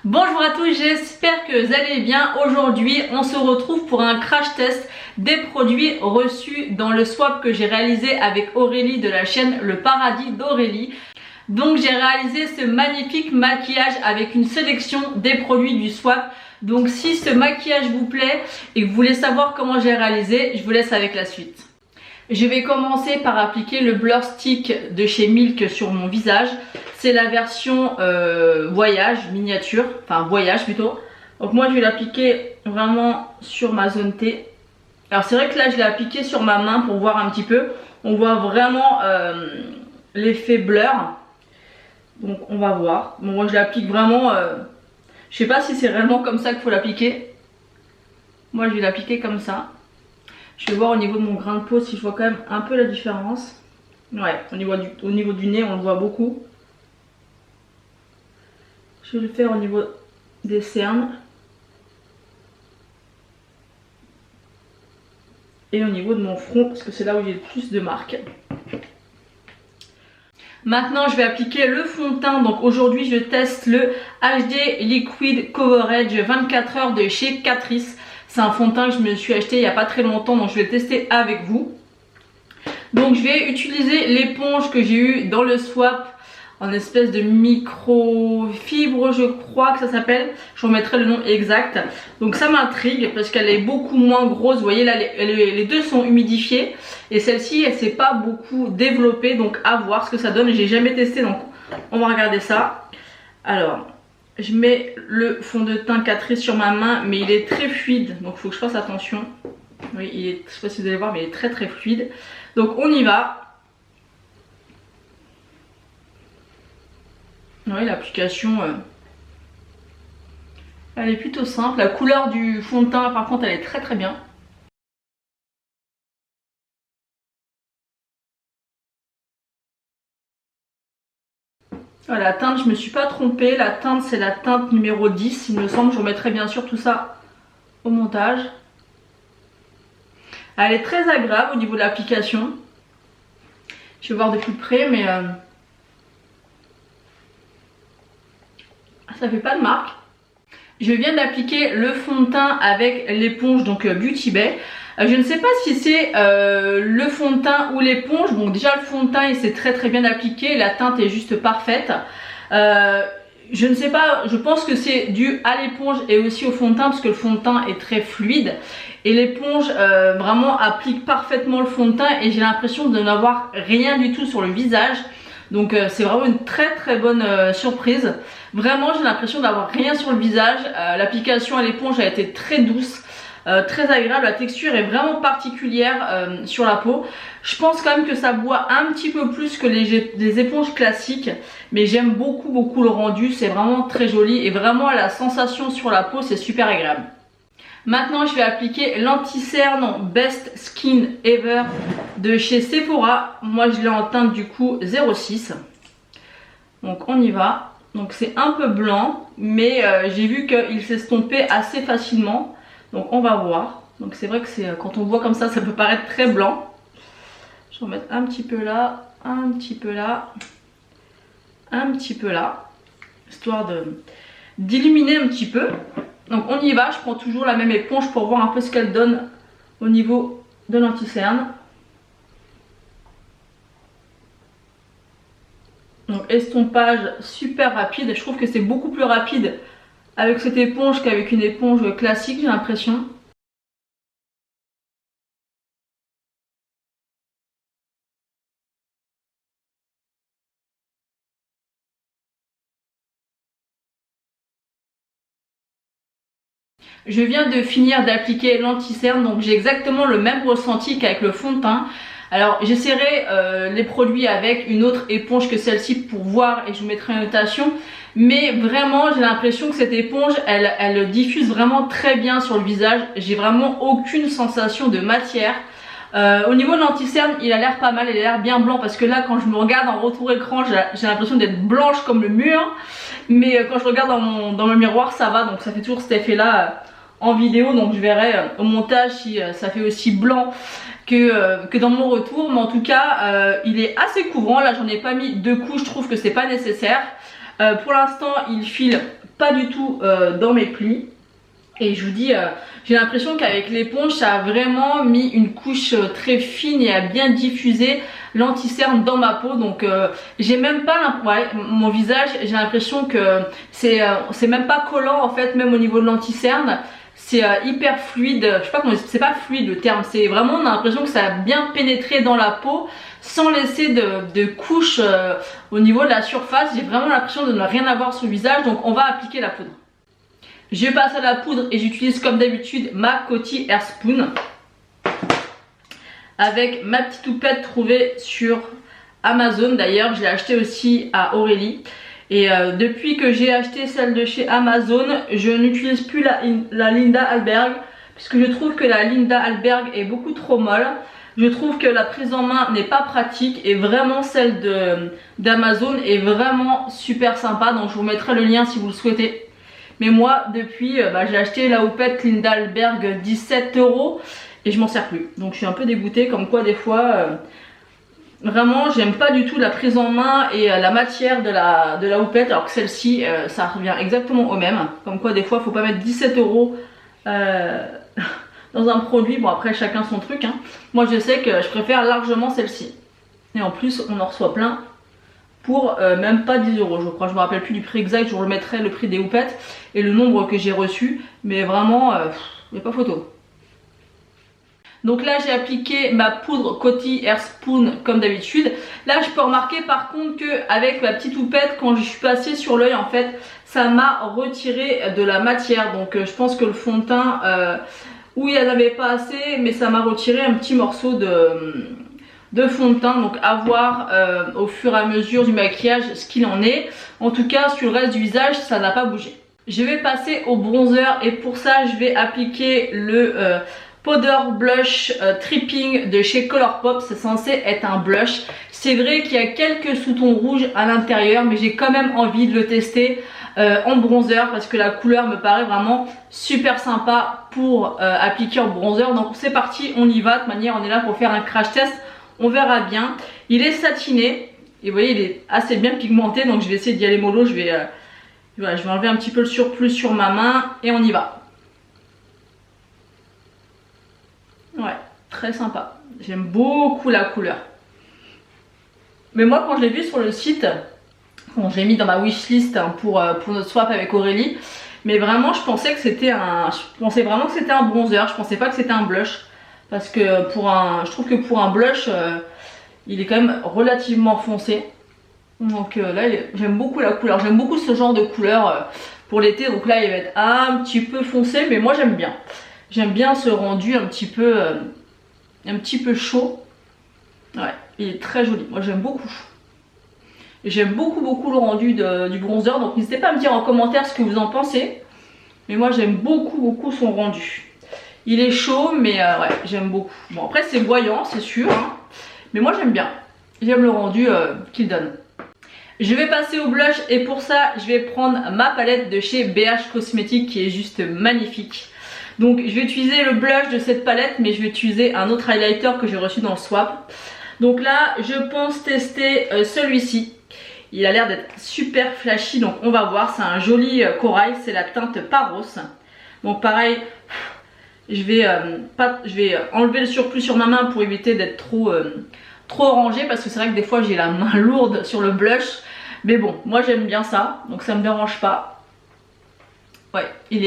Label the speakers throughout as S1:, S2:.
S1: Bonjour à tous, j'espère que vous allez bien. Aujourd'hui, on se retrouve pour un crash test des produits reçus dans le swap que j'ai réalisé avec Aurélie de la chaîne Le Paradis d'Aurélie. Donc j'ai réalisé ce magnifique maquillage avec une sélection des produits du swap. Donc si ce maquillage vous plaît et que vous voulez savoir comment j'ai réalisé, je vous laisse avec la suite. Je vais commencer par appliquer le Blur Stick de chez Milk sur mon visage. C'est la version voyage, miniature, enfin voyage plutôt. Donc moi je vais l'appliquer vraiment sur ma zone T. Alors c'est vrai que là je l'ai appliqué sur ma main pour voir un petit peu. On voit vraiment l'effet blur. Donc on va voir. Bon, moi je l'applique vraiment, je sais pas si c'est réellement comme ça qu'il faut l'appliquer. Moi je vais l'appliquer comme ça. Je vais voir au niveau de mon grain de peau si je vois quand même un peu la différence. Ouais, au niveau du nez on le voit beaucoup. Je vais le faire au niveau des cernes. Et au niveau de mon front parce que c'est là où j'ai le plus de marques. Maintenant je vais appliquer le fond de teint. Donc aujourd'hui je teste le HD Liquid Coverage 24 heures de chez Catrice. C'est un fond de teint que je me suis acheté il n'y a pas très longtemps, donc je vais le tester avec vous. Donc je vais utiliser l'éponge que j'ai eue dans le swap en espèce de microfibre, je crois que ça s'appelle. Je vous remettrai le nom exact. Donc ça m'intrigue parce qu'elle est beaucoup moins grosse. Vous voyez là, les deux sont humidifiées. Et celle-ci, elle s'est pas beaucoup développée. Donc à voir ce que ça donne. J'ai jamais testé, donc on va regarder ça. Alors, je mets le fond de teint Catrice sur ma main, mais il est très fluide. Donc il faut que je fasse attention. Oui, je ne sais pas si vous allez voir, mais il est très très fluide. Donc on y va. Oui, l'application, elle est plutôt simple. La couleur du fond de teint, par contre, elle est très très bien. Voilà, la teinte, je me suis pas trompée. La teinte, c'est la teinte numéro 10, il me semble. Je vous remettrai bien sûr tout ça au montage. Elle est très agréable au niveau de l'application. Je vais voir de plus près, mais ça fait pas de marque. Je viens d'appliquer le fond de teint avec l'éponge, donc Beauty Bay. Je ne sais pas si c'est le fond de teint ou l'éponge. Bon, déjà le fond de teint il s'est très très bien appliqué, la teinte est juste parfaite. Je ne sais pas, je pense que c'est dû à l'éponge et aussi au fond de teint parce que le fond de teint est très fluide. Et l'éponge vraiment applique parfaitement le fond de teint et j'ai l'impression de n'avoir rien du tout sur le visage. Donc c'est vraiment une très très bonne surprise. Vraiment j'ai l'impression d'avoir rien sur le visage. L'application à l'éponge a été très douce, très agréable. La texture est vraiment particulière sur la peau. Je pense quand même que ça boit un petit peu plus que les éponges classiques. Mais j'aime beaucoup le rendu. C'est vraiment très joli et vraiment la sensation sur la peau c'est super agréable. Maintenant je vais appliquer l'anti-cerne Best Skin Ever de chez Sephora. Moi je l'ai en teinte du coup 06. Donc on y va. Donc c'est un peu blanc mais j'ai vu qu'il s'estompait assez facilement. Donc on va voir. Donc c'est vrai que quand on voit comme ça peut paraître très blanc. Je vais en mettre un petit peu là, un petit peu là, un petit peu là. Histoire d'illuminer un petit peu. Donc on y va, je prends toujours la même éponge pour voir un peu ce qu'elle donne au niveau de l'anti-cerne. Donc estompage super rapide, je trouve que c'est beaucoup plus rapide avec cette éponge qu'avec une éponge classique, j'ai l'impression. Je viens de finir d'appliquer l'anti-cerne, donc j'ai exactement le même ressenti qu'avec le fond de teint. Alors j'essaierai les produits avec une autre éponge que celle-ci pour voir et je vous mettrai une notation. Mais vraiment j'ai l'impression que cette éponge elle diffuse vraiment très bien sur le visage. J'ai vraiment aucune sensation de matière. Au niveau de l'anti-cerne il a l'air pas mal, il a l'air bien blanc parce que là quand je me regarde en retour écran j'ai l'impression d'être blanche comme le mur. Mais quand je regarde dans le miroir ça va, donc ça fait toujours cet effet là en vidéo. Donc je verrai au montage si ça fait aussi blanc que dans mon retour. Mais en tout cas il est assez couvrant. Là j'en ai pas mis deux couches, je trouve que c'est pas nécessaire. Pour l'instant il file pas du tout dans mes plis. Et je vous dis, j'ai l'impression qu'avec l'éponge, ça a vraiment mis une couche très fine et a bien diffusé l'anti-cerne dans ma peau. Donc j'ai même pas, mon visage, j'ai l'impression que c'est même pas collant en fait, même au niveau de l'anti-cerne. C'est hyper fluide, je sais pas comment, c'est pas fluide le terme, c'est vraiment, on a l'impression que ça a bien pénétré dans la peau sans laisser de couche au niveau de la surface. J'ai vraiment l'impression de ne rien avoir sur le visage, donc on va appliquer la poudre. Je passe à la poudre et j'utilise comme d'habitude ma Coty Hair Spoon avec ma petite houppette trouvée sur Amazon. D'ailleurs, je l'ai acheté aussi à Aurélie. Et depuis que j'ai acheté celle de chez Amazon, je n'utilise plus la Linda Alberg puisque je trouve que la Linda Alberg est beaucoup trop molle. Je trouve que la prise en main n'est pas pratique et vraiment celle d'Amazon est vraiment super sympa. Donc je vous mettrai le lien si vous le souhaitez. Mais moi depuis j'ai acheté la houppette Linda Alberg 17 € et je m'en sers plus. Donc je suis un peu dégoûtée, comme quoi des fois vraiment j'aime pas du tout la prise en main et la matière de la houppette, alors que celle-ci ça revient exactement au même. Comme quoi des fois faut pas mettre 17 € dans un produit. Bon après chacun son truc hein. Moi je sais que je préfère largement celle-ci. Et en plus on en reçoit plein pour même pas 10 € je crois. Je me rappelle plus du prix exact, je vous remettrai le prix des houpettes et le nombre que j'ai reçu. Mais vraiment il n'y a pas photo. Donc là j'ai appliqué ma poudre Coty Hair Spoon comme d'habitude. Là je peux remarquer par contre que avec ma petite houppette, quand je suis passée sur l'œil en fait, ça m'a retiré de la matière. Donc je pense que le fond de teint, oui il n'y en avait pas assez, mais ça m'a retiré un petit morceau de fond de teint. Donc à voir au fur et à mesure du maquillage ce qu'il en est. En tout cas sur le reste du visage ça n'a pas bougé. Je vais passer au bronzer et pour ça je vais appliquer le Powder Blush Tripping de chez Colourpop. C'est censé être un blush. C'est vrai qu'il y a quelques sous-tons rouges à l'intérieur, mais j'ai quand même envie de le tester en bronzer parce que la couleur me paraît vraiment super sympa pour appliquer en bronzer. Donc c'est parti, on y va. De toute manière on est là pour faire un crash test, on verra bien. Il est satiné et vous voyez il est assez bien pigmenté, donc je vais essayer d'y aller mollo. Je vais enlever un petit peu le surplus sur ma main et on y va. Ouais, très sympa. J'aime beaucoup la couleur. Mais moi quand je l'ai vu sur le site, bon, j'ai mis dans ma wishlist hein, pour notre swap avec Aurélie. Mais vraiment je pensais vraiment que c'était un bronzer. Je pensais pas que c'était un blush. Parce que je trouve que pour un blush, il est quand même relativement foncé. Donc là j'aime beaucoup la couleur. J'aime beaucoup ce genre de couleur pour l'été. Donc là il va être un petit peu foncé, mais moi j'aime bien. J'aime bien ce rendu un petit peu chaud. Ouais, il est très joli. Moi j'aime beaucoup. J'aime beaucoup le rendu du bronzer. Donc n'hésitez pas à me dire en commentaire ce que vous en pensez. Mais moi j'aime beaucoup son rendu. Il est chaud mais ouais j'aime beaucoup. Bon après c'est voyant c'est sûr. Hein, mais moi j'aime bien. J'aime le rendu qu'il donne. Je vais passer au blush et pour ça je vais prendre ma palette de chez BH Cosmetics qui est juste magnifique. Donc je vais utiliser le blush de cette palette, mais je vais utiliser un autre highlighter que j'ai reçu dans le swap. Donc là je pense tester celui-ci. Il a l'air d'être super flashy, donc on va voir. C'est un joli corail, c'est la teinte Paros. Donc pareil, je vais enlever le surplus sur ma main pour éviter d'être trop orangé, parce que c'est vrai que des fois j'ai la main lourde sur le blush. Mais bon, moi j'aime bien ça, donc ça me dérange pas. Ouais, il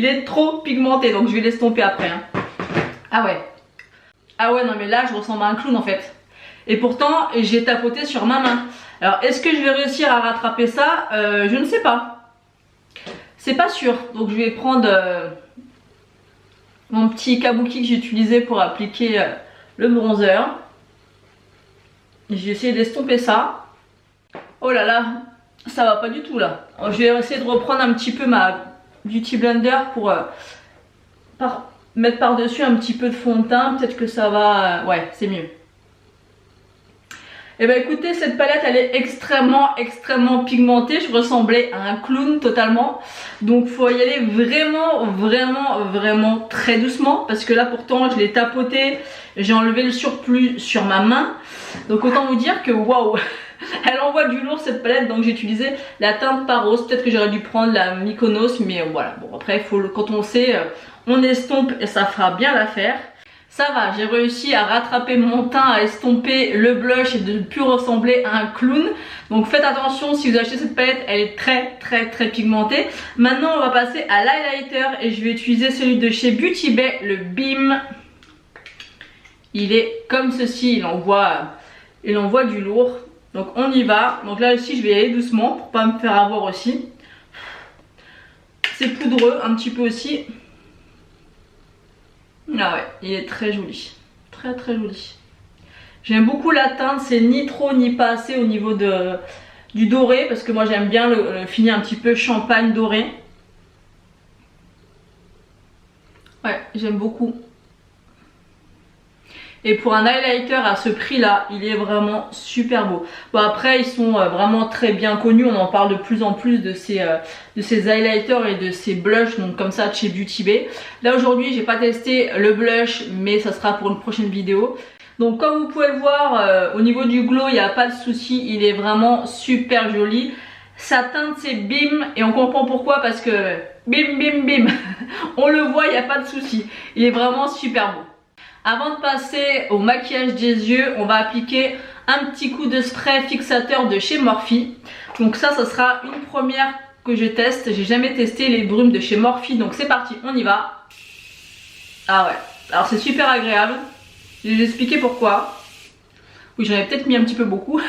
S1: est trop pigmenté, donc je vais l'estomper après. Hein. Ah ouais, non mais là je ressemble à un clown en fait. Et pourtant j'ai tapoté sur ma main. Alors est-ce que je vais réussir à rattraper ça? Je ne sais pas. C'est pas sûr. Donc je vais prendre mon petit kabuki que j'ai utilisé pour appliquer le bronzer. J'ai essayé d'estomper ça. Oh là là, ça va pas du tout là. Alors, je vais essayer de reprendre un petit peu ma Beauty Blender pour mettre par dessus un petit peu de fond de teint. Peut-être que ça va... ouais, c'est mieux. Et bah écoutez, cette palette elle est extrêmement pigmentée. Je ressemblais à un clown totalement. Donc faut y aller vraiment très doucement. Parce que là pourtant je l'ai tapoté. J'ai enlevé le surplus sur ma main. Donc autant vous dire que waouh, Elle envoie du lourd cette palette, donc j'ai utilisé la teinte Paros. Peut-être que j'aurais dû prendre la Mykonos, mais voilà. Bon, après, quand on sait, on estompe et ça fera bien l'affaire. Ça va, j'ai réussi à rattraper mon teint, à estomper le blush et de ne plus ressembler à un clown. Donc faites attention, si vous achetez cette palette, elle est très pigmentée. Maintenant, on va passer à l'highlighter et je vais utiliser celui de chez Beauty Bay, le Beam. Il est comme ceci, il envoie du lourd. Donc on y va. Donc là aussi, je vais y aller doucement pour pas me faire avoir aussi. C'est poudreux un petit peu aussi. Ah ouais, il est très joli. Très joli. J'aime beaucoup la teinte, c'est ni trop ni pas assez au niveau du doré. Parce que moi j'aime bien le finir un petit peu champagne doré. Ouais, j'aime beaucoup. Et pour un highlighter à ce prix là, il est vraiment super beau. Bon après ils sont vraiment très bien connus, on en parle de plus en plus de ces highlighters et de ces blushs, donc comme ça de chez Beauty Bay. Là aujourd'hui j'ai pas testé le blush, mais ça sera pour une prochaine vidéo. Donc comme vous pouvez le voir, au niveau du glow il n'y a pas de souci, il est vraiment super joli. Sa teinte c'est bim et on comprend pourquoi, parce que bim on le voit, il n'y a pas de souci. Il est vraiment super beau. Avant de passer au maquillage des yeux, on va appliquer un petit coup de spray fixateur de chez Morphe. Donc ça sera une première que je teste. J'ai jamais testé les brumes de chez Morphe, donc c'est parti, on y va. Ah ouais, alors c'est super agréable. Je vais vous expliquer pourquoi. Oui, j'en ai peut-être mis un petit peu beaucoup.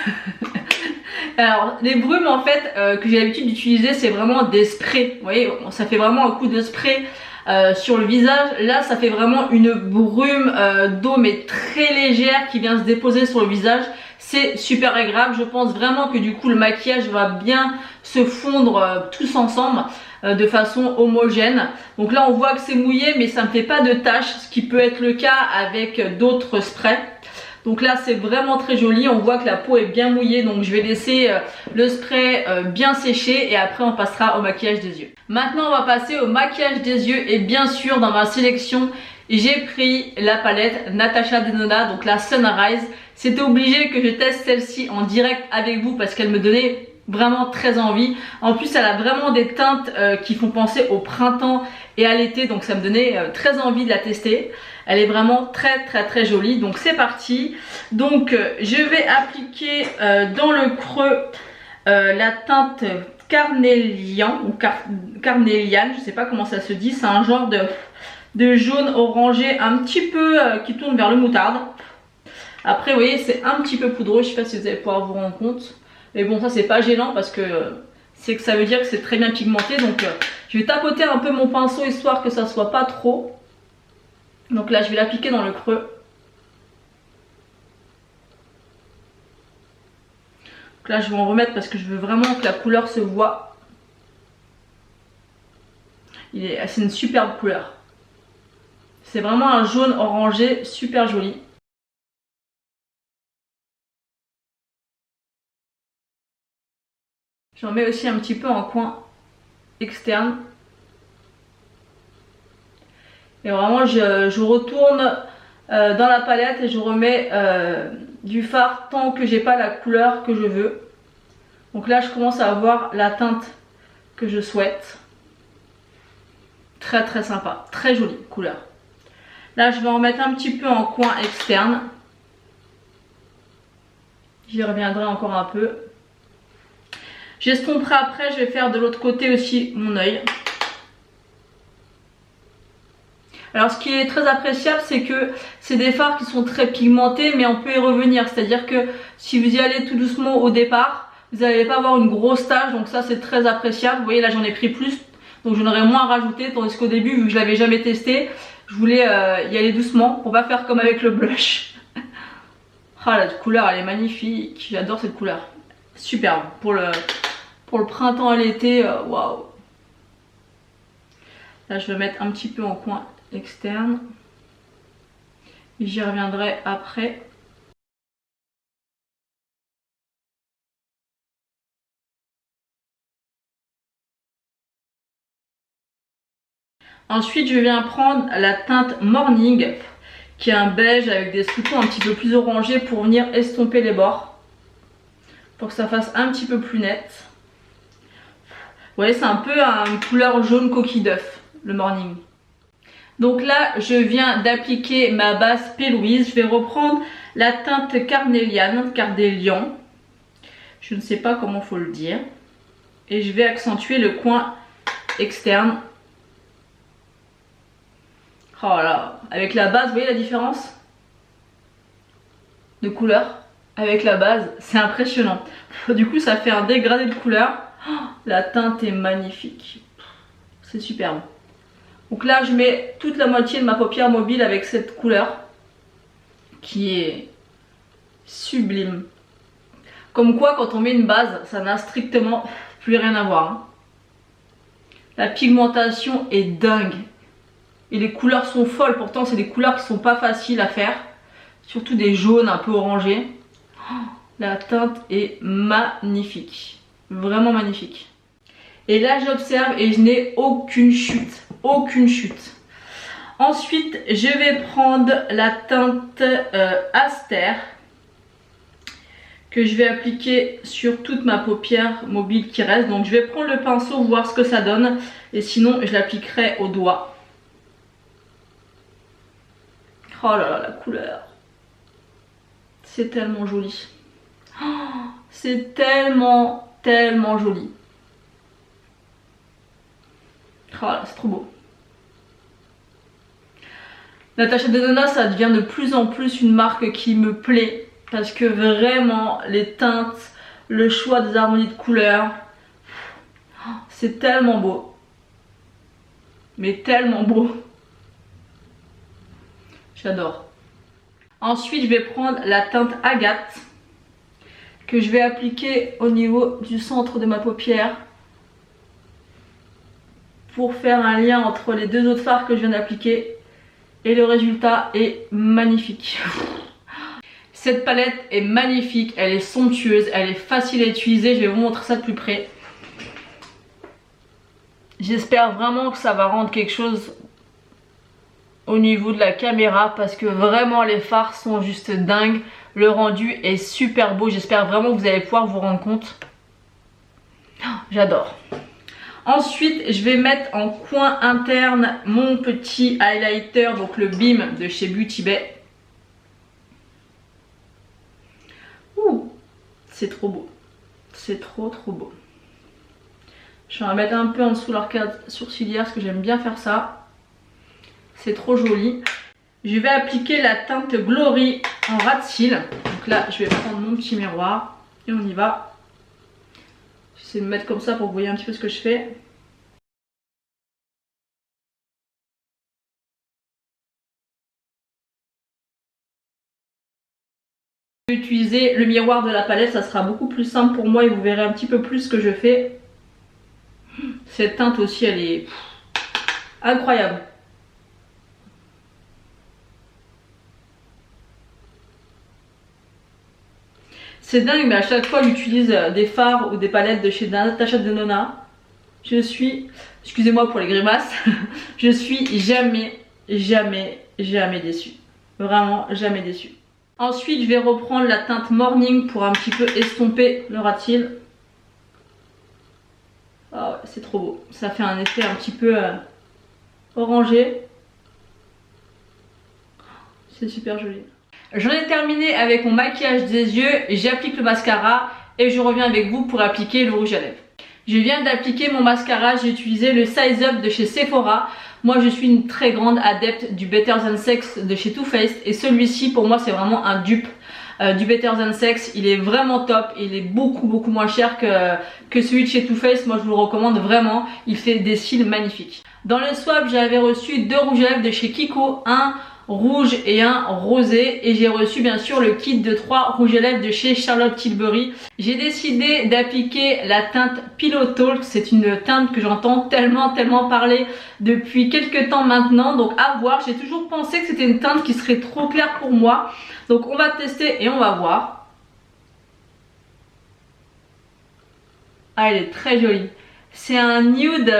S1: Alors les brumes en fait que j'ai l'habitude d'utiliser, c'est vraiment des sprays. Vous voyez, ça fait vraiment un coup de spray sur le visage. Là ça fait vraiment une brume d'eau mais très légère qui vient se déposer sur le visage. C'est super agréable. Je pense vraiment que du coup le maquillage va bien se fondre tous ensemble de façon homogène. Donc là on voit que c'est mouillé mais ça ne me fait pas de taches, ce qui peut être le cas avec d'autres sprays. Donc là c'est vraiment très joli, on voit que la peau est bien mouillée, donc je vais laisser le spray bien sécher et après on passera au maquillage des yeux. Maintenant on va passer au maquillage des yeux et bien sûr dans ma sélection j'ai pris la palette Natasha Denona, donc la Sunrise. C'était obligé que je teste celle-ci en direct avec vous parce qu'elle me donnait vraiment très envie. En plus elle a vraiment des teintes qui font penser au printemps et à l'été, donc ça me donnait très envie de la tester. Elle est vraiment très jolie, donc c'est parti. Donc je vais appliquer dans le creux la teinte Carnelian ou Carnelian, je sais pas comment ça se dit. C'est un genre de jaune orangé un petit peu qui tourne vers le moutarde. Après vous voyez c'est un petit peu poudreux, je sais pas si vous allez pouvoir vous rendre compte. Mais bon ça c'est pas gênant parce que c'est que ça veut dire que c'est très bien pigmenté. Donc je vais tapoter un peu mon pinceau histoire que ça soit pas trop. Donc là je vais l'appliquer dans le creux. Donc là je vais en remettre parce que je veux vraiment que la couleur se voit. C'est une superbe couleur. C'est vraiment un jaune orangé super joli. J'en mets aussi un petit peu en coin externe. Et vraiment je retourne dans la palette et je remets du fard tant que j'ai pas la couleur que je veux. Donc là je commence à avoir la teinte que je souhaite. Très sympa, très jolie couleur. Là je vais en mettre un petit peu en coin externe. J'y reviendrai encore un peu. J'estomperai après, je vais faire de l'autre côté aussi mon œil. Alors ce qui est très appréciable, c'est que c'est des fards qui sont très pigmentés, mais on peut y revenir. C'est-à-dire que si vous y allez tout doucement au départ, vous n'allez pas avoir une grosse tache, donc ça c'est très appréciable. Vous voyez là j'en ai pris plus, donc j'en aurais moins rajouté, tandis qu'au début, vu que je l'avais jamais testé, je voulais y aller doucement pour pas faire comme avec le blush. Ah la couleur elle est magnifique, j'adore cette couleur. Superbe, pour le printemps et l'été, waouh. Là je vais mettre un petit peu en coin externe. J'y reviendrai après. Ensuite je viens prendre la teinte Morning qui est un beige avec des sous-tons un petit peu plus orangés pour venir estomper les bords. pour que ça fasse un petit peu plus net. Vous voyez, c'est un peu une couleur jaune coquille d'œuf, le morning. Donc là, je viens d'appliquer ma base P. Louise. Je vais reprendre la teinte Carnelian. Je ne sais pas comment faut le dire. Et je vais accentuer le coin externe. Oh là, avec la base, vous voyez la différence de couleur avec la base, c'est impressionnant. Du coup, ça fait un dégradé de couleur. Oh, la teinte est magnifique. C'est superbe. Donc là, je mets toute la moitié de ma paupière mobile avec cette couleur qui est sublime. Comme quoi, quand on met une base, ça n'a strictement plus rien à voir. Hein. La pigmentation est dingue. Et les couleurs sont folles. Pourtant, c'est des couleurs qui sont pas faciles à faire. Surtout des jaunes un peu orangés. Oh, la teinte est magnifique. Vraiment magnifique. Et là, j'observe et je n'ai aucune chute. Aucune chute. Ensuite, je vais prendre la teinte Aster que je vais appliquer sur toute ma paupière mobile qui reste. Donc, je vais prendre le pinceau, voir ce que ça donne. Et sinon, je l'appliquerai au doigt. Oh là là, la couleur. C'est tellement joli. Oh, c'est tellement joli. Oh là, c'est trop beau. Natasha Denona, ça devient de plus en plus une marque qui me plaît. Parce que vraiment, les teintes, le choix des harmonies de couleurs, c'est tellement beau. Mais tellement beau. J'adore. Ensuite, je vais prendre la teinte Agathe que je vais appliquer au niveau du centre de ma paupière pour faire un lien entre les deux autres fards que je viens d'appliquer. Et le résultat est magnifique. Cette palette est magnifique, elle est somptueuse, elle est facile à utiliser. Je vais vous montrer ça de plus près. J'espère vraiment que ça va rendre quelque chose au niveau de la caméra parce que vraiment les fards sont juste dingues. Le rendu est super beau. J'espère vraiment que vous allez pouvoir vous rendre compte. Oh, j'adore. Ensuite, je vais mettre en coin interne mon petit highlighter, donc le Beam de chez Beauty Bay. Ouh, c'est trop beau. C'est trop beau. Je vais en mettre un peu en dessous de l'arcade sourcilière parce que j'aime bien faire ça. C'est trop joli. Je vais appliquer la teinte Glory en ras de cils. Donc là, je vais prendre mon petit miroir et on y va. J'essaie de me mettre comme ça pour que vous voyez un petit peu ce que je fais. Je vais utiliser le miroir de la palette, ça sera beaucoup plus simple pour moi et vous verrez un petit peu plus ce que je fais. Cette teinte aussi, elle est incroyable. C'est dingue, mais à chaque fois j'utilise des fards ou des palettes de chez Natasha Denona. Je suis, excusez-moi pour les grimaces, je suis jamais déçue. Vraiment jamais déçue. Ensuite, je vais reprendre la teinte Morning pour un petit peu estomper le ras de cils. Oh, c'est trop beau. Ça fait un effet un petit peu orangé. C'est super joli. J'en ai terminé avec mon maquillage des yeux. J'applique le mascara et je reviens avec vous pour appliquer le rouge à lèvres. Je viens d'appliquer mon mascara. J'ai utilisé le Size Up de chez Sephora. Moi, je suis une très grande adepte du Better Than Sex de chez Too Faced. Et celui-ci, pour moi, c'est vraiment un dupe du Better Than Sex. Il est vraiment top. Il est beaucoup moins cher que celui de chez Too Faced. Moi, je vous le recommande vraiment. Il fait des cils magnifiques. Dans le swap, j'avais reçu 2 rouges à lèvres de chez Kiko. Un rouge et un rosé, et j'ai reçu bien sûr le kit de 3 rouges à lèvres de chez Charlotte Tilbury. J'ai décidé d'appliquer la teinte Pillow Talk. C'est une teinte que j'entends tellement parler depuis quelques temps maintenant, donc à voir. J'ai toujours pensé que c'était une teinte qui serait trop claire pour moi, donc on va tester et on va voir. Ah, elle est très jolie. C'est un nude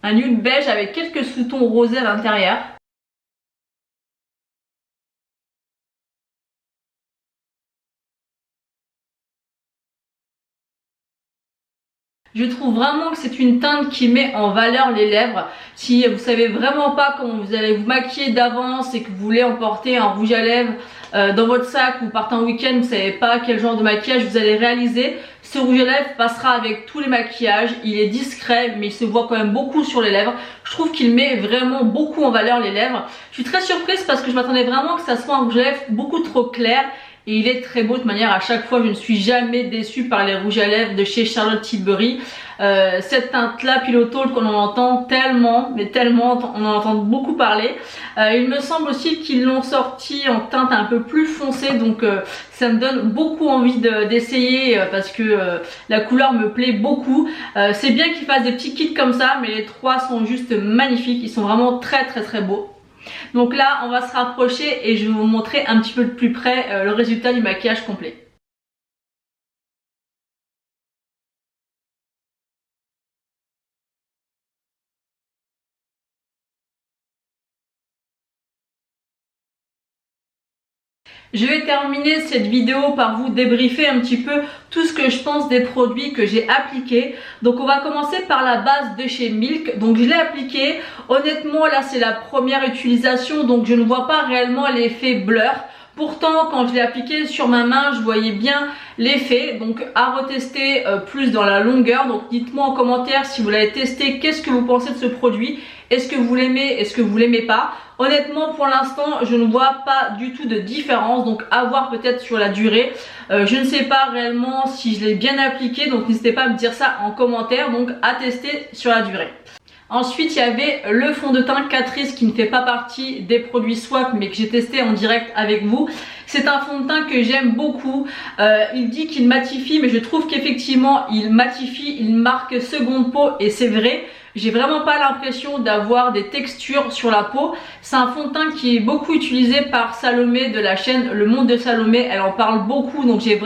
S1: beige avec quelques sous-tons rosés à l'intérieur. Je trouve vraiment que c'est une teinte qui met en valeur les lèvres. Si vous savez vraiment pas comment vous allez vous maquiller d'avance et que vous voulez emporter un rouge à lèvres dans votre sac, vous partez en week-end, vous savez pas quel genre de maquillage vous allez réaliser, ce rouge à lèvres passera avec tous les maquillages. Il est discret mais il se voit quand même beaucoup sur les lèvres. Je trouve qu'il met vraiment beaucoup en valeur les lèvres. Je suis très surprise parce que je m'attendais vraiment que ça soit un rouge à lèvres beaucoup trop clair. Et il est très beau de manière, à chaque fois je ne suis jamais déçue par les rouges à lèvres de chez Charlotte Tilbury. Cette teinte là Pillow Talk, qu'on en entend tellement, mais tellement, on en entend beaucoup parler. Il me semble aussi qu'ils l'ont sorti en teinte un peu plus foncée, donc ça me donne beaucoup envie d'essayer parce que la couleur me plaît beaucoup. C'est bien qu'ils fassent des petits kits comme ça, mais les trois sont juste magnifiques, ils sont vraiment très beaux. Donc là on va se rapprocher et je vais vous montrer un petit peu de plus près le résultat du maquillage complet. Je vais terminer cette vidéo par vous débriefer un petit peu tout ce que je pense des produits que j'ai appliqués. Donc on va commencer par la base de chez Milk. Donc je l'ai appliqué. Honnêtement là c'est la première utilisation, donc je ne vois pas réellement l'effet blur. Pourtant quand je l'ai appliqué sur ma main je voyais bien l'effet, donc à retester plus dans la longueur. Donc dites-moi en commentaire si vous l'avez testé, qu'est-ce que vous pensez de ce produit, est-ce que vous l'aimez, est-ce que vous l'aimez pas. Honnêtement pour l'instant je ne vois pas du tout de différence, donc à voir peut-être sur la durée. Je ne sais pas réellement si je l'ai bien appliqué, donc n'hésitez pas à me dire ça en commentaire, donc à tester sur la durée. Ensuite il y avait le fond de teint Catrice qui ne fait pas partie des produits Swap mais que j'ai testé en direct avec vous. C'est un fond de teint que j'aime beaucoup. Il dit qu'il matifie, mais je trouve qu'effectivement il matifie, il marque seconde peau et c'est vrai. J'ai vraiment pas l'impression d'avoir des textures sur la peau. C'est un fond de teint qui est beaucoup utilisé par Salomé de la chaîne Le Monde de Salomé. Elle en parle beaucoup, donc c'est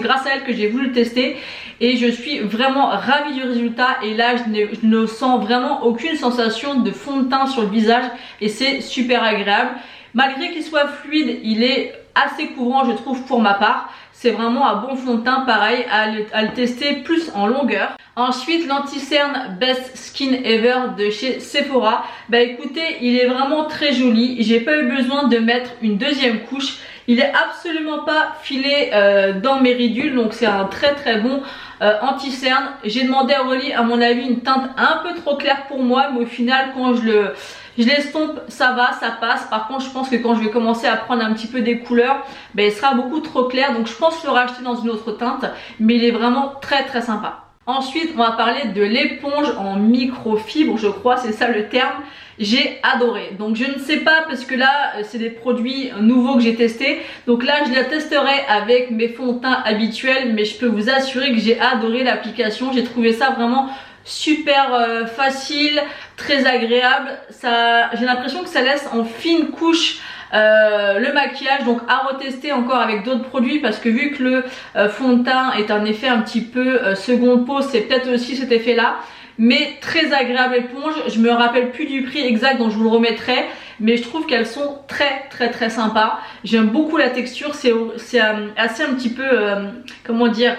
S1: grâce à elle que j'ai voulu le tester. Et je suis vraiment ravie du résultat. Et là, je ne sens vraiment aucune sensation de fond de teint sur le visage. Et c'est super agréable. Malgré qu'il soit fluide, il est assez couvrant, je trouve, pour ma part. C'est vraiment un bon fond de teint, pareil, à le tester plus en longueur. Ensuite, l'anti-cerne Best Skin Ever de chez Sephora. Bah écoutez, il est vraiment très joli. J'ai pas eu besoin de mettre une deuxième couche. Il est absolument pas filé dans mes ridules, donc c'est un très bon anti-cerne. J'ai demandé à Aurélie, à mon avis, une teinte un peu trop claire pour moi, mais au final, quand je l'estompe, ça va, ça passe. Par contre, je pense que quand je vais commencer à prendre un petit peu des couleurs, ben, il sera beaucoup trop clair. Donc je pense le racheter dans une autre teinte, mais il est vraiment très sympa. Ensuite, on va parler de l'éponge en microfibre, je crois, c'est ça le terme. J'ai adoré. Donc je ne sais pas parce que là, c'est des produits nouveaux que j'ai testés. Donc là, je la testerai avec mes fonds de teint habituels, mais je peux vous assurer que j'ai adoré l'application. J'ai trouvé ça vraiment super facile, très agréable. J'ai l'impression que ça laisse en fine couche le maquillage, donc à retester encore avec d'autres produits parce que vu que le fond de teint est un effet un petit peu seconde peau, c'est peut-être aussi cet effet là, mais très agréable éponge. Je me rappelle plus du prix exact, donc je vous le remettrai, mais je trouve qu'elles sont très sympas. J'aime beaucoup la texture, c'est assez un petit peu comment dire,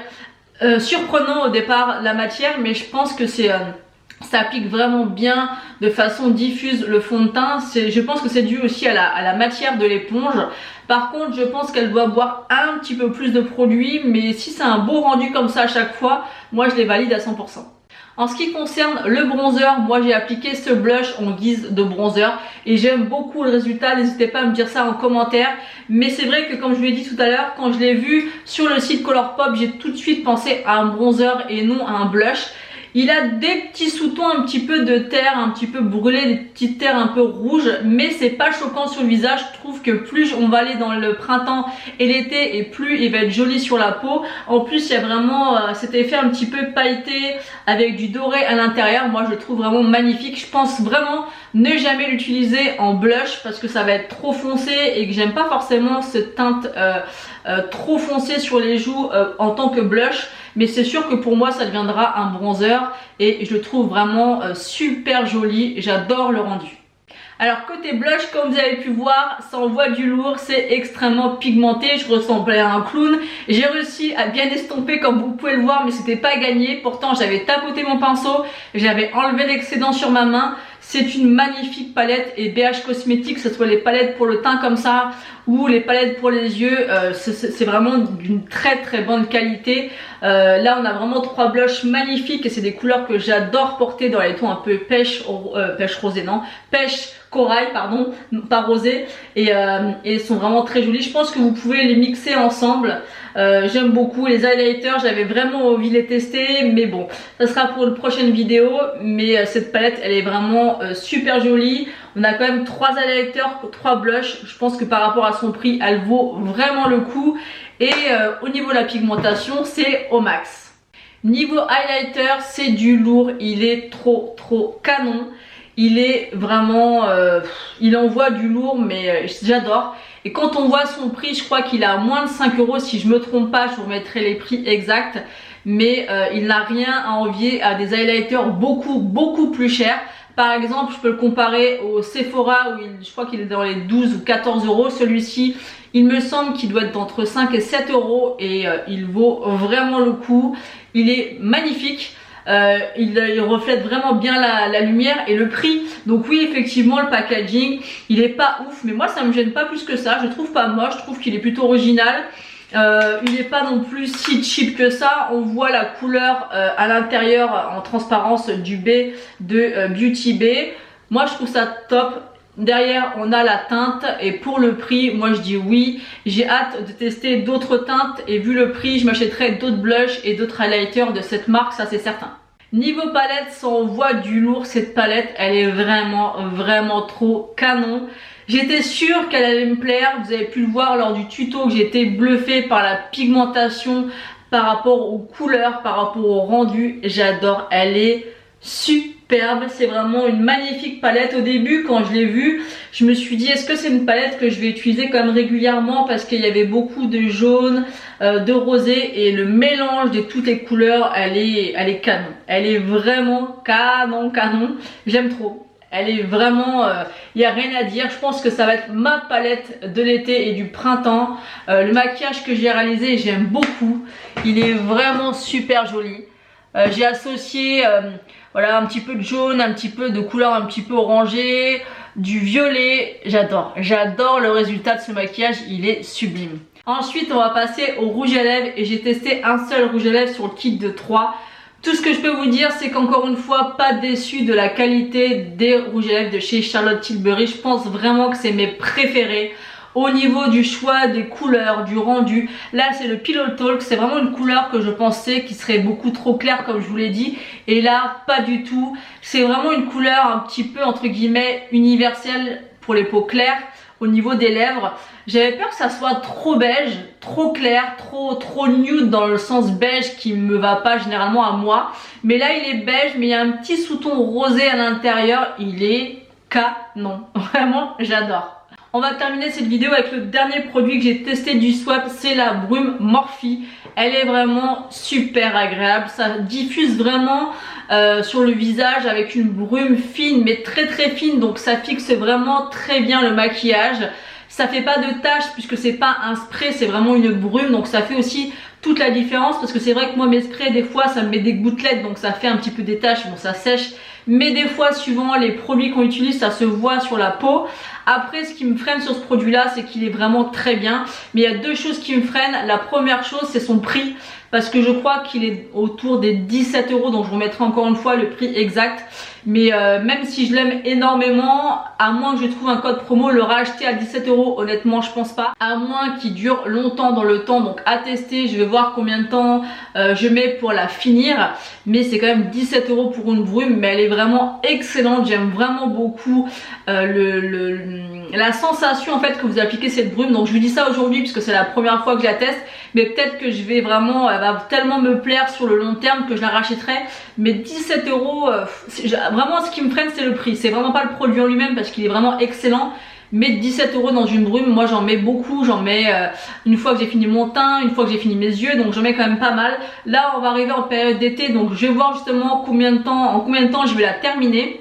S1: surprenant au départ la matière, mais je pense que ça applique vraiment bien de façon diffuse le fond de teint. Je pense que c'est dû aussi à la matière de l'éponge. Par contre, je pense qu'elle doit boire un petit peu plus de produit, mais si c'est un beau rendu comme ça à chaque fois, moi je les valide à 100%. En ce qui concerne le bronzer, moi j'ai appliqué ce blush en guise de bronzer et j'aime beaucoup le résultat. N'hésitez pas à me dire ça en commentaire, mais c'est vrai que comme je vous l'ai dit tout à l'heure, quand je l'ai vu sur le site Colourpop, j'ai tout de suite pensé à un bronzer et non à un blush. Il a des petits sous-tons un petit peu de terre, un petit peu brûlé, des petites terres un peu rouges, mais c'est pas choquant sur le visage. Je trouve que plus on va aller dans le printemps et l'été et plus il va être joli sur la peau. En plus il y a vraiment cet effet un petit peu pailleté avec du doré à l'intérieur. Moi je le trouve vraiment magnifique. Je pense vraiment ne jamais l'utiliser en blush parce que ça va être trop foncé et que j'aime pas forcément cette teinte trop foncée sur les joues en tant que blush. Mais c'est sûr que pour moi ça deviendra un bronzer et je le trouve vraiment super joli. J'adore le rendu. Alors côté blush, comme vous avez pu voir, ça envoie du lourd, c'est extrêmement pigmenté, je ressemblais à un clown. J'ai réussi à bien estomper comme vous pouvez le voir, mais c'était pas gagné. Pourtant j'avais tapoté mon pinceau, j'avais enlevé l'excédent sur ma main. C'est une magnifique palette et BH Cosmetics, que ce soit les palettes pour le teint comme ça ou les palettes pour les yeux, c'est vraiment d'une très bonne qualité. Là on a vraiment 3 blushs magnifiques et c'est des couleurs que j'adore porter dans les tons un peu pêche rosé, non, pêche corail, pardon, pas rosé, et ils sont vraiment très jolis. Je pense que vous pouvez les mixer ensemble. J'aime beaucoup les highlighters, j'avais vraiment envie de les tester, mais bon, ça sera pour une prochaine vidéo. Mais cette palette elle est vraiment super jolie. On a quand même 3 highlighters, 3 blushs. Je pense que par rapport à son prix elle vaut vraiment le coup. Et au niveau de la pigmentation c'est au max. Niveau highlighter c'est du lourd, il est trop canon. Il est vraiment, il envoie du lourd, mais j'adore. Et quand on voit son prix, je crois qu'il est à moins de 5 € si je me trompe pas, je vous remettrai les prix exacts. Mais il n'a rien à envier à des highlighters beaucoup plus chers. Par exemple, je peux le comparer au Sephora où je crois qu'il est dans les 12 ou 14 €. Celui-ci, il me semble qu'il doit être entre 5 et 7 € et il vaut vraiment le coup. Il est magnifique. Il reflète vraiment bien la lumière et le prix. Donc oui, effectivement le packaging il est pas ouf, mais moi ça me gêne pas plus que ça. Je trouve pas moche, je trouve qu'il est plutôt original. Il n'est pas non plus si cheap que ça. On voit la couleur à l'intérieur en transparence du B de Beauty Bay. Moi je trouve ça top. Derrière on a la teinte et pour le prix moi je dis oui. J'ai hâte de tester d'autres teintes et vu le prix je m'achèterai d'autres blushs et d'autres highlighters de cette marque, ça c'est certain. Niveau palette, ça envoie du lourd. Cette palette elle est vraiment trop canon. J'étais sûre qu'elle allait me plaire, vous avez pu le voir lors du tuto que j'ai été bluffée par la pigmentation, par rapport aux couleurs, par rapport au rendu. J'adore, elle est superbe, c'est vraiment une magnifique palette. Au début quand je l'ai vue, je me suis dit est-ce que c'est une palette que je vais utiliser quand même régulièrement parce qu'il y avait beaucoup de jaune, de rosé et le mélange de toutes les couleurs elle est canon. Elle est vraiment canon. J'aime trop. Elle est vraiment, il n'y a rien à dire. Je pense que ça va être ma palette de l'été et du printemps. Le maquillage que j'ai réalisé, j'aime beaucoup. Il est vraiment super joli. J'ai associé voilà, un petit peu de jaune, un petit peu de couleur un petit peu orangée, du violet. J'adore le résultat de ce maquillage, il est sublime. Ensuite on va passer au rouge à lèvres et j'ai testé un seul rouge à lèvres sur le kit de 3. Tout ce que je peux vous dire c'est qu'encore une fois pas déçu de la qualité des rouges à lèvres de chez Charlotte Tilbury. Je pense vraiment que c'est mes préférés. Au niveau du choix des couleurs, du rendu, là c'est le Pillow Talk, c'est vraiment une couleur que je pensais qui serait beaucoup trop claire comme je vous l'ai dit, et là pas du tout. C'est vraiment une couleur un petit peu entre guillemets universelle pour les peaux claires. Au niveau des lèvres, j'avais peur que ça soit trop beige, trop clair, trop nude dans le sens beige qui me va pas généralement à moi. Mais là il est beige mais il y a un petit sous-ton rosé à l'intérieur, il est canon, vraiment j'adore. On va terminer cette vidéo avec le dernier produit que j'ai testé du swap, c'est la brume Morphe. Elle est vraiment super agréable, ça diffuse vraiment sur le visage avec une brume fine mais très fine, donc ça fixe vraiment très bien le maquillage. Ça fait pas de taches puisque c'est pas un spray, c'est vraiment une brume, donc ça fait aussi toute la différence parce que c'est vrai que moi mes sprays des fois ça me met des gouttelettes donc ça fait un petit peu des taches, bon ça sèche, mais des fois suivant les produits qu'on utilise ça se voit sur la peau. Après ce qui me freine sur ce produit là c'est qu'il est vraiment très bien, mais il y a deux choses qui me freinent. La première chose c'est son prix parce que je crois qu'il est autour des 17 €, donc je vous mettrai encore une fois le prix exact. Mais même si je l'aime énormément, à moins que je trouve un code promo, le racheter à 17 €, honnêtement je pense pas. À moins qu'il dure longtemps dans le temps, donc à tester, je vais voir combien de temps je mets pour la finir. Mais c'est quand même 17 € pour une brume, mais elle est vraiment excellente, j'aime vraiment beaucoup la sensation en fait que vous appliquez cette brume. Donc je vous dis ça aujourd'hui puisque c'est la première fois que je la teste, mais peut-être que je vais vraiment, elle va tellement me plaire sur le long terme que je la rachèterai. Mais 17 €, vraiment ce qui me freine c'est le prix, c'est vraiment pas le produit en lui-même parce qu'il est vraiment excellent. Mais 17 € dans une brume, moi j'en mets beaucoup, j'en mets une fois que j'ai fini mon teint, une fois que j'ai fini mes yeux, donc j'en mets quand même pas mal. Là on va arriver en période d'été, donc je vais voir justement en combien de temps je vais la terminer.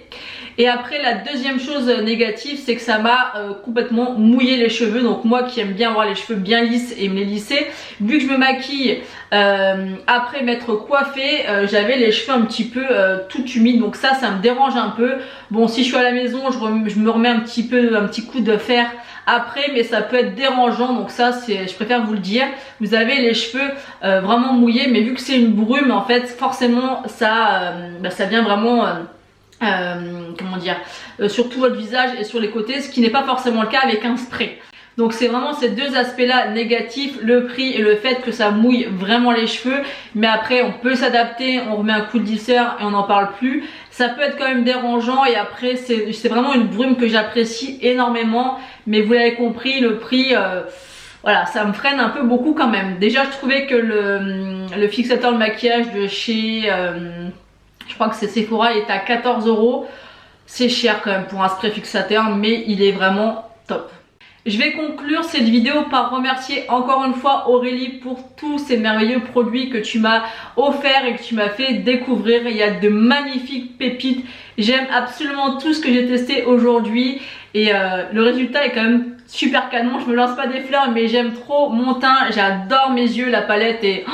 S1: Et après la deuxième chose négative, c'est que ça m'a complètement mouillé les cheveux. Donc moi qui aime bien avoir les cheveux bien lisses et me les lisser, vu que je me maquille après m'être coiffée, j'avais les cheveux un petit peu tout humides. Donc ça me dérange un peu. Bon, si je suis à la maison, je me remets un petit coup de fer après, mais ça peut être dérangeant. Donc ça, je préfère vous le dire. Vous avez les cheveux vraiment mouillés, mais vu que c'est une brume, en fait, forcément ça vient vraiment comment dire, sur tout votre visage et sur les côtés, ce qui n'est pas forcément le cas avec un spray. Donc c'est vraiment ces deux aspects là négatifs, le prix et le fait que ça mouille vraiment les cheveux. Mais après on peut s'adapter, on remet un coup de lisseur et on n'en parle plus. Ça peut être quand même dérangeant et après c'est vraiment une brume que j'apprécie énormément. Mais vous l'avez compris, le prix voilà, ça me freine un peu beaucoup quand même. Déjà je trouvais que le fixateur de maquillage de chez je crois que c'est Sephora, il est à 14 €. C'est cher quand même pour un spray fixateur, mais il est vraiment top. Je vais conclure cette vidéo par remercier encore une fois Aurélie pour tous ces merveilleux produits que tu m'as offerts et que tu m'as fait découvrir. Il y a de magnifiques pépites. J'aime absolument tout ce que j'ai testé aujourd'hui et le résultat est quand même super canon. Je me lance pas des fleurs, mais j'aime trop mon teint. J'adore mes yeux, la palette est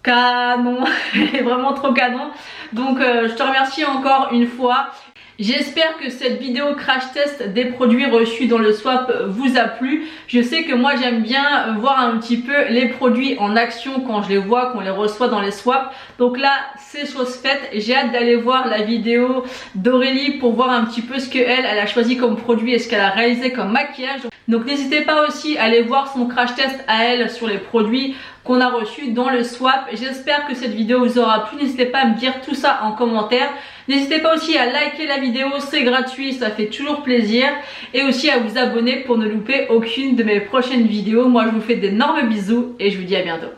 S1: canon, elle est vraiment trop canon. Donc je te remercie encore une fois. J'espère que cette vidéo crash test des produits reçus dans le swap vous a plu. Je sais que moi j'aime bien voir un petit peu les produits en action quand je les vois, qu'on les reçoit dans les swaps. Donc là c'est chose faite, j'ai hâte d'aller voir la vidéo d'Aurélie pour voir un petit peu ce qu'elle a choisi comme produit et ce qu'elle a réalisé comme maquillage. Donc n'hésitez pas aussi à aller voir son crash test à elle sur les produits qu'on a reçus dans le swap. J'espère que cette vidéo vous aura plu. N'hésitez pas à me dire tout ça en commentaire. N'hésitez pas aussi à liker la vidéo, c'est gratuit, ça fait toujours plaisir. Et aussi à vous abonner pour ne louper aucune de mes prochaines vidéos. Moi je vous fais d'énormes bisous et je vous dis à bientôt.